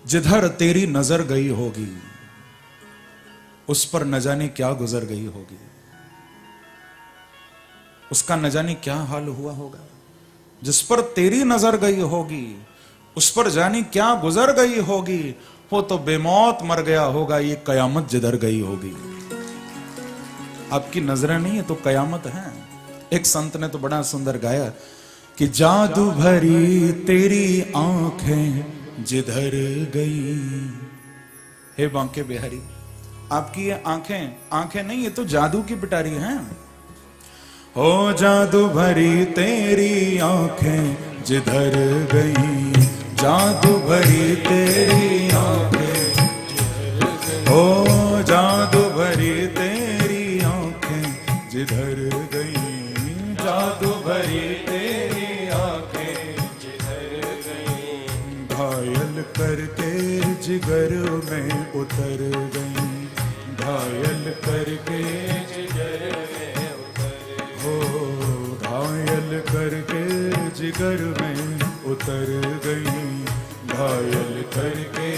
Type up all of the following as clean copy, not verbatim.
जिधर तेरी नजर गई होगी उस पर न जाने क्या गुजर गई होगी, उसका न जाने क्या हाल हुआ होगा। जिस पर तेरी नजर गई होगी उस पर जाने क्या गुजर गई होगी, वो तो बेमौत मर गया होगा, ये कयामत जिधर गई होगी। आपकी नजरें नहीं है तो कयामत है। एक संत ने तो बड़ा सुंदर गाया कि जादू भरी तेरी आंखें जिधर गई। हे बांके बिहारी, आपकी ये आंखें नहीं, ये तो जादू की पिटारी हैं। हो जादू भरी तेरी आंखें जिधर गई, जादू भरी तेरी आंखें, हो जादू भरी तेरी आंखें जिधर गई, जादू भरी तेरी आंखें जिधर गई, घायल करके जिगर में उतर गई, घायल करके जिगर में उतर, हो घायल करके जिगर में उतर गई, घायल करके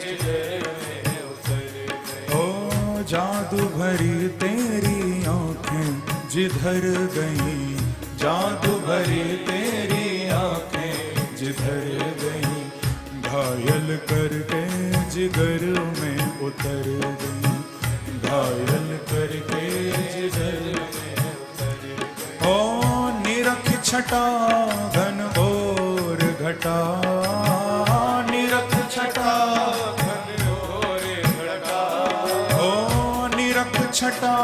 जिगर में उतर गई। ओ जादू भरी तेरी आंखें जिधर गई, जादू भरी तेरी आंखें जिधर गई, घायल करके जिगर में उतर गई, घायल करके जिगर में उतर गई। ओ निरख छटा घन घोर घटा, निरख छटा घन घोर घटा, ओ निरख छटा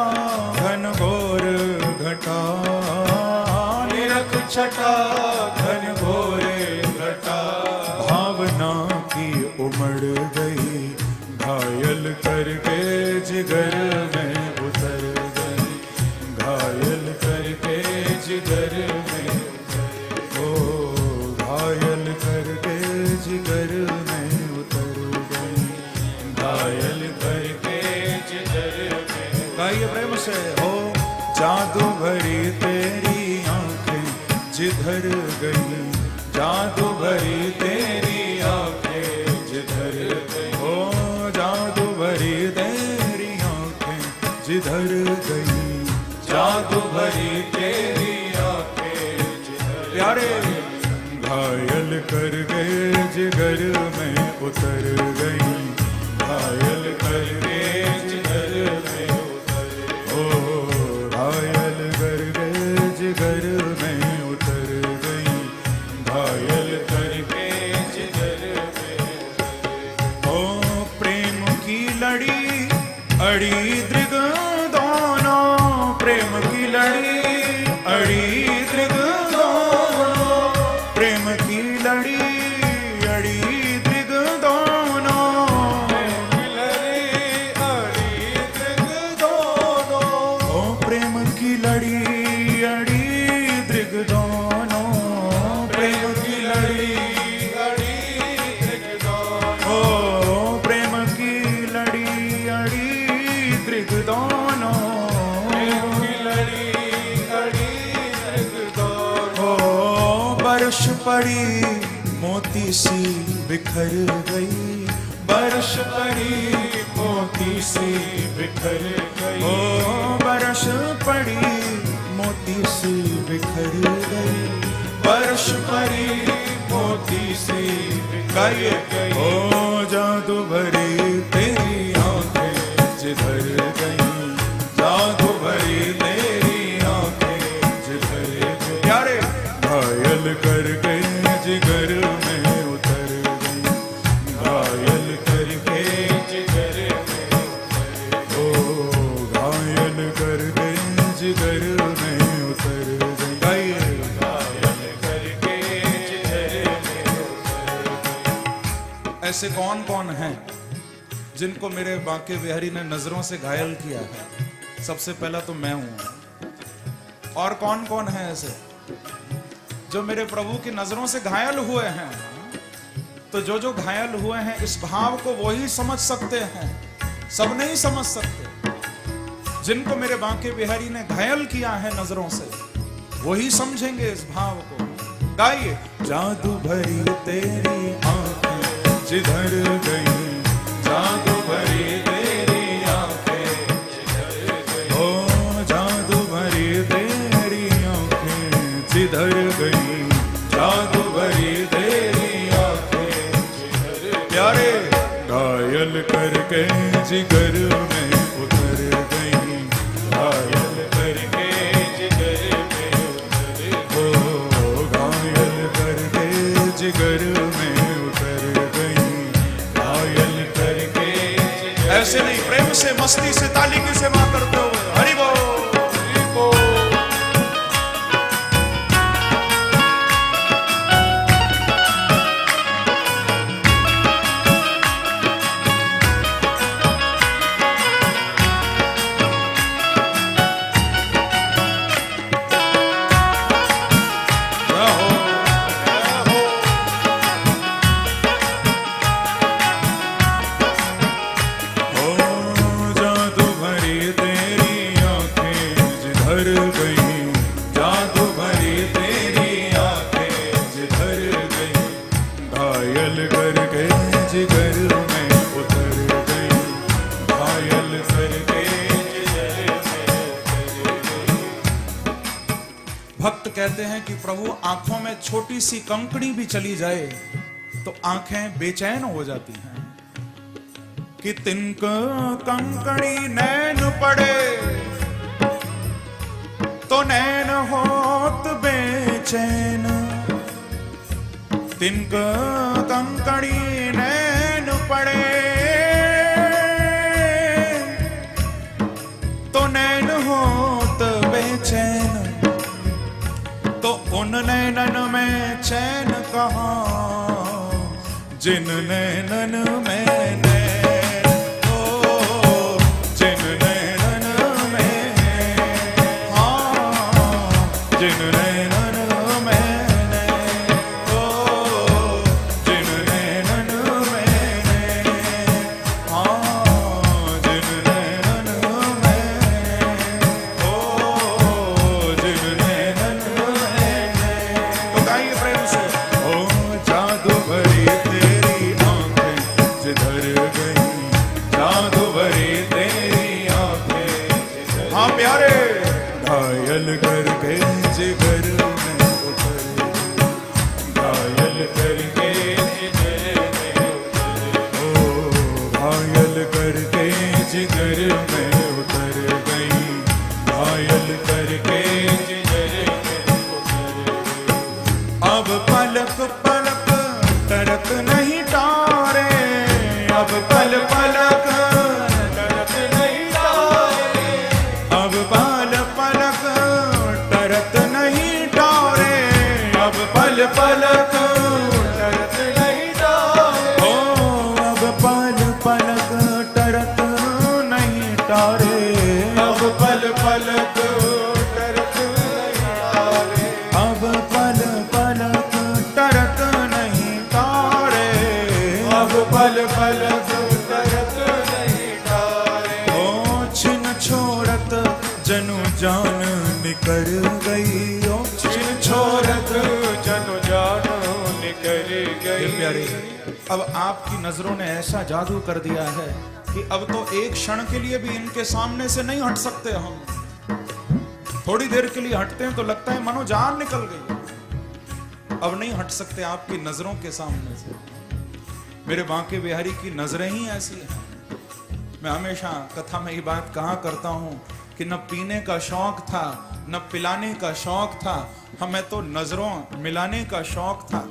घन घोर घटा, निरख छटा घन घोर घटा, भावना की उमड़ गई, घायल करके जिगर में उतर गई, घायल करके जिगर में उतर, ओ घायल करके जिगर में उतर गई, घायल करके जिगर में। गाइए प्रेम से। हो जादू भरी तेरी आंखें जिधर गई, जादू भरी तेरी आंखें जिधर गई, हो जादू भरी तेरी आंखें जिधर गई, जादू भरी तेरी आंखें जिधर। प्यारे घायल कर गए जिगर में उतर गई, घायल कर गए जिगर में उतर, ओ घायल कर गए जिगर में उतर गई, घायल करके जिगर में उतर। ओ प्रेम की लड़ी अड़ी दृग दोनों, प्रेम की लड़ी अड़ी दृग दोनों, प्रेम की लड़ी अड़ी दृग दोनों, प्रेम की लड़ी अड़ी दृग दोनों, ओ प्रेम की लड़ी अड़ी दृग दोनों, प्रेम की लड़ी अड़ी दृग दोनों, ओ प्रेम की लड़ी अड़ी दृग दोनों, प्रेम की लड़ी अड़ी दृग दोनों, ओ बरस पड़ी मोती सी बिखर गई, बरस पड़ी मोती सी बिखर गई, ओ बरस पड़ी मोती सी बिखर गई, बरस पड़ी मोती सी बिखर गई। ओ जादू भरी तेरी आंखें जिधर गई, जादू भरी तेरी आंखें जिधर गई। प्यारे घायल करके जिगर में उतर गई, घायल करके जिगर में उतर, ओ घायल करके जिगर में उतर गई, घायल करके जिगर में उतर गई। ऐसे कौन कौन हैं जिनको मेरे बांके बिहारी ने नजरों से घायल किया है? सबसे पहला तो मैं हूं। और कौन कौन है ऐसे जो मेरे प्रभु की नजरों से घायल हुए हैं? तो जो घायल हुए हैं इस भाव को वो ही समझ सकते हैं, सब नहीं समझ सकते। जिनको मेरे बांके बिहारी ने घायल किया है नजरों से वो ही समझेंगे इस भाव को। गाइए। जादू भरी तेरी आंखें जिधर गई, करके जिगर में उतर गई, घायल करके जिगर में उतर गई, घायल करके जिगर में उतर गई, घायल करके। ऐसे नहीं, प्रेम से मस्ती से ताली की सेवा करते हुए हरि बोल। भक्त कहते हैं कि प्रभु आंखों में छोटी सी कंकड़ी भी चली जाए तो आंखें बेचैन हो जाती हैं, कि तिनक कंकड़ी नैन पड़े तो नैन होत बेचैन, तिनक कंकड़ी नैन पड़े तो नैन होत बेचैन, तो उन नैनन में चैन कहाँ जिन नैनन में नैन, ओ जिन नैनन में, हाँ जिन नैनन में नैन, ओ जिन नैनन में नैन, हाँ जिन नैनन में नैन, ओ जिन नैनन में नैन। तो गाइए प्रेम से, ओ जादू भरी तेरी आंखें जिधर गई, जादू भरी तेरी आंखें, हाँ प्यारे, घायल करके जिगर में उतर गई, घायल करके जिगर में उतर गई, ओ घायल करके जिगर में उतर गई, घायल करके जिगर में उतर गई। अब पलक पलक तरक नहीं तारे, अब पल पलक तरक नहीं तारे, अब पल पलक तरक नहीं तारे, अब पल पलक तरक नहीं तारे, ओ अब पल पलक तरक नहीं तारे, अब पल पलक तरक नहीं तारे, अब पल पलक तरक नहीं तारे, अब पल पलक तरक नहीं तारे। ओ छिन छोड़त जनु जान निकर गई, ओ छिन छोड़त जनु जान निकर गई। प्यारे, अब आपकी नजरों ने ऐसा जादू कर दिया है कि अब तो एक क्षण के लिए भी इनके सामने से नहीं हट सकते हम। थोड़ी देर के लिए हटते हैं तो लगता है मानो जान निकल गई। अब नहीं हट सकते आपकी नजरों के सामने से। मेरे बांके बिहारी की नजरें ही ऐसी हैं। मैं हमेशा कथा में ये बात कहा करता हूं कि न पीने का शौक था, न पिलाने का शौक था, हमें तो नजरों मिलाने का शौक था।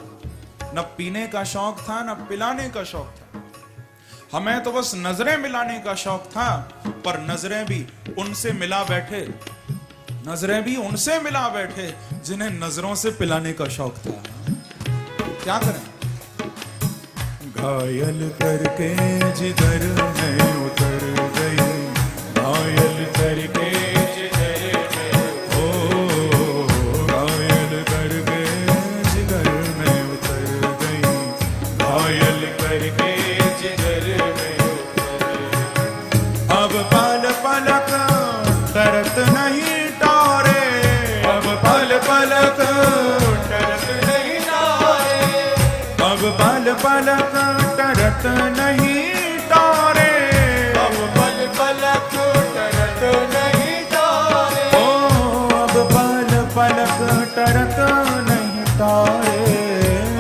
न पीने का शौक था, न पिलाने का शौक था, हमें तो बस नजरें मिलाने का शौक था। पर नजरें भी उनसे मिला बैठे, नजरें भी उनसे मिला बैठे जिन्हें नजरों से पिलाने का शौक था। क्या करें? घायल करके जिधर में उतर गई, घायल करके जिधर में, ओ घायल करके जिधर में उतर गई, घायल करके जिधर में उतर गई। अब पल पलक तरत नहीं तारे, अब पल पलक तरत नहीं तारे, अब पल पलक तरत नहीं तारे, अब पल पलक तरत नहीं तारे, ओ अब पल पलक तरत नहीं तारे,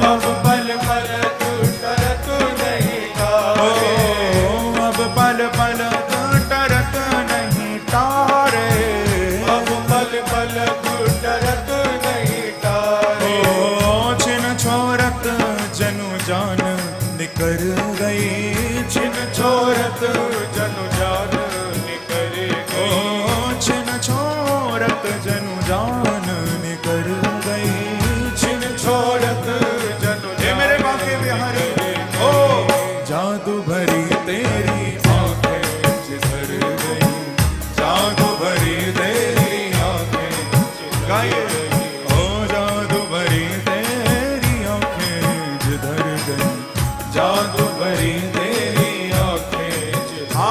अब पल पलक तरत नहीं तारे, ओ अब जनु जान निकर गई, छिन छोरत जनु जान निकर गई, छिन छोरत जनु जान निकर गई, छिन छोरत जनु हे मेरे बांके बिहारी, ओ जादू भरी तेरी आंखें जिधर गई, जादू भरी तेरी आंखें गाइए, ओ जादू भरी तेरी आंखें जिधर गई, जादू भरी तेरी आंखें जिधर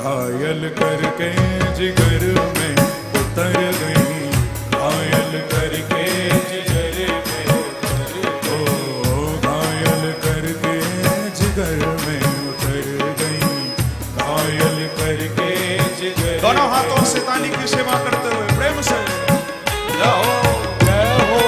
घायल करके जिगर में उतर गई, घायल करके जिगर में उतर ओ घायल करके जिगर में उतर गई, घायल करके जिगर दोनों हाथों से ताली की सेवा करते हुए प्रेम से जाओ जय हो।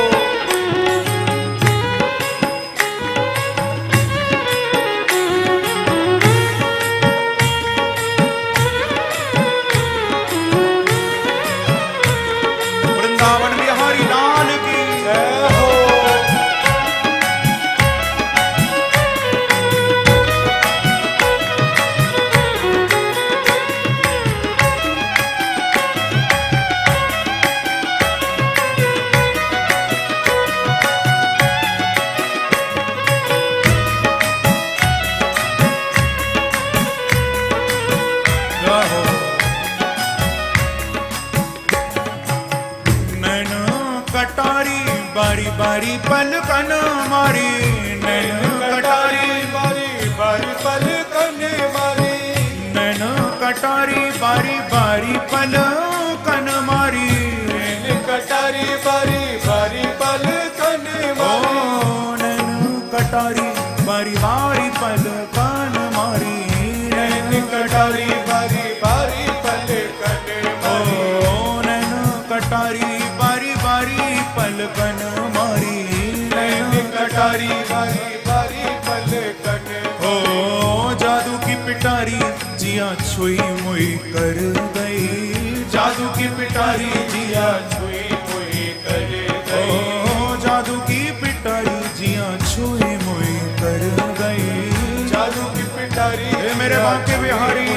वृंदावन बिहारी लाल की जय हो। नैन कटारी बारी बारी पलकन मारी, नैन कटारी बारी बारी पल कने मारी, नैन कटारी बारी बारी पलकन मारी, कटारी बारी बारी पल कने ओ मारी, नैन कटारी बारी बारी पलकन मारी, नैन कटारी बारी बारी पल कने मारी, ओ नैन कटारी बारी बारी पलकन मारी, नैन कटारी बारी बारी पल कने ओ जादू की पिटारी जिया छुई मुई कर गई, जादू की पिटारी जिया छुई मुई कर गई, ओ जादू की पिटारी जिया छुई मुई कर गई, जादू की पिटारी हे मेरे बांके बिहारी